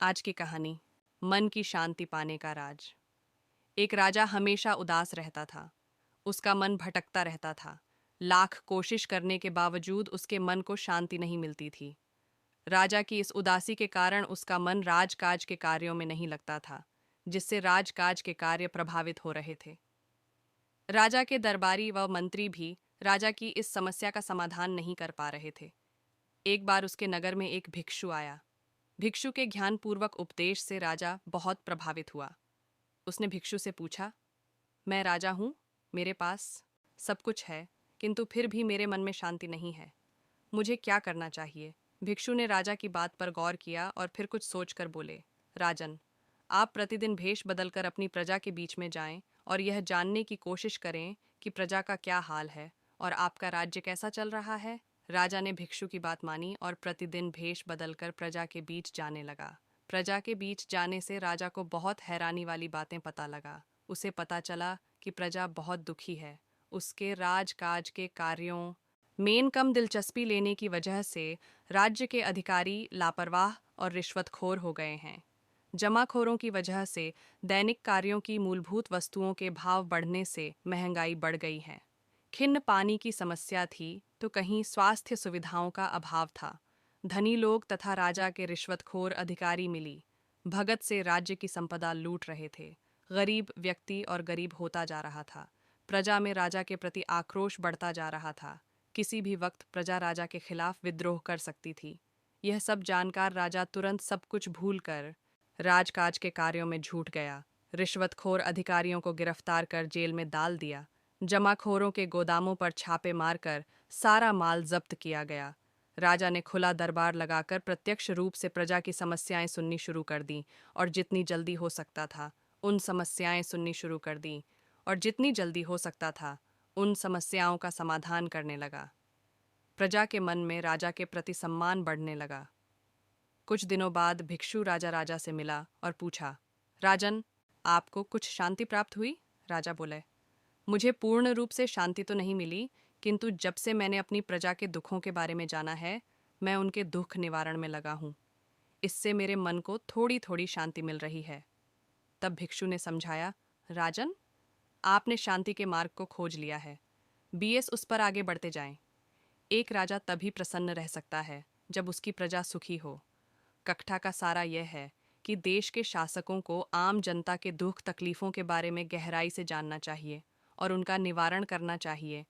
आज की कहानी, मन की शांति पाने का राज। एक राजा हमेशा उदास रहता था। उसका मन भटकता रहता था। लाख कोशिश करने के बावजूद उसके मन को शांति नहीं मिलती थी। राजा की इस उदासी के कारण उसका मन राजकाज के कार्यों में नहीं लगता था, जिससे राजकाज के कार्य प्रभावित हो रहे थे। राजा के दरबारी व मंत्री भी राजा की इस समस्या का समाधान नहीं कर पा रहे थे। एक बार उसके नगर में एक भिक्षु आया। भिक्षु के ज्ञानपूर्वक उपदेश से राजा बहुत प्रभावित हुआ। उसने भिक्षु से पूछा, मैं राजा हूँ, मेरे पास सब कुछ है, किंतु फिर भी मेरे मन में शांति नहीं है। मुझे क्या करना चाहिए? भिक्षु ने राजा की बात पर गौर किया और फिर कुछ सोचकर बोले, राजन, आप प्रतिदिन भेष बदलकर अपनी प्रजा के बीच में जाएं और यह जानने की कोशिश करें कि प्रजा का क्या हाल है और आपका राज्य कैसा चल रहा है। राजा ने भिक्षु की बात मानी और प्रतिदिन भेष बदलकर प्रजा के बीच जाने लगा। प्रजा के बीच जाने से राजा को बहुत हैरानी वाली बातें पता लगा। उसे पता चला कि प्रजा बहुत दुखी है। उसके राजकाज के कार्यों में कम दिलचस्पी लेने की वजह से राज्य के अधिकारी लापरवाह और रिश्वतखोर हो गए हैं। जमाखोरों की वजह से दैनिक कार्यों की मूलभूत वस्तुओं के भाव बढ़ने से महंगाई बढ़ गई है। खिन्न पानी की समस्या थी तो कहीं स्वास्थ्य सुविधाओं का अभाव था। धनी लोग तथा राजा के रिश्वतखोर अधिकारी मिली भगत से राज्य की संपदा लूट रहे थे। गरीब व्यक्ति और गरीब होता जा रहा था। प्रजा में राजा के प्रति आक्रोश बढ़ता जा रहा था। किसी भी वक्त प्रजा राजा के खिलाफ विद्रोह कर सकती थी। यह सब जानकार राजा तुरंत सब कुछ भूलकर राजकाज के कार्यों में झूठ गया। रिश्वतखोर अधिकारियों को गिरफ्तार कर जेल में डाल दिया। जमाखोरों के गोदामों पर छापे मारकर सारा माल जब्त किया गया। राजा ने खुला दरबार लगाकर प्रत्यक्ष रूप से प्रजा की समस्याएं सुननी शुरू कर दी और जितनी जल्दी हो सकता था उन समस्याएं सुननी शुरू कर दी और जितनी जल्दी हो सकता था उन समस्याओं का समाधान करने लगा। प्रजा के मन में राजा के प्रति सम्मान बढ़ने लगा। कुछ दिनों बाद भिक्षु राजा से मिला और पूछा, राजन, आपको कुछ शांति प्राप्त हुई? राजा बोले, मुझे पूर्ण रूप से शांति तो नहीं मिली, किंतु जब से मैंने अपनी प्रजा के दुखों के बारे में जाना है, मैं उनके दुख निवारण में लगा हूँ। इससे मेरे मन को थोड़ी थोड़ी शांति मिल रही है। तब भिक्षु ने समझाया, राजन, आपने शांति के मार्ग को खोज लिया है, बीएस उस पर आगे बढ़ते जाएं। एक राजा तभी प्रसन्न रह सकता है जब उसकी प्रजा सुखी हो। कक्षा का सारा यह है कि देश के शासकों को आम जनता के दुख तकलीफों के बारे में गहराई से जानना चाहिए और उनका निवारण करना चाहिए,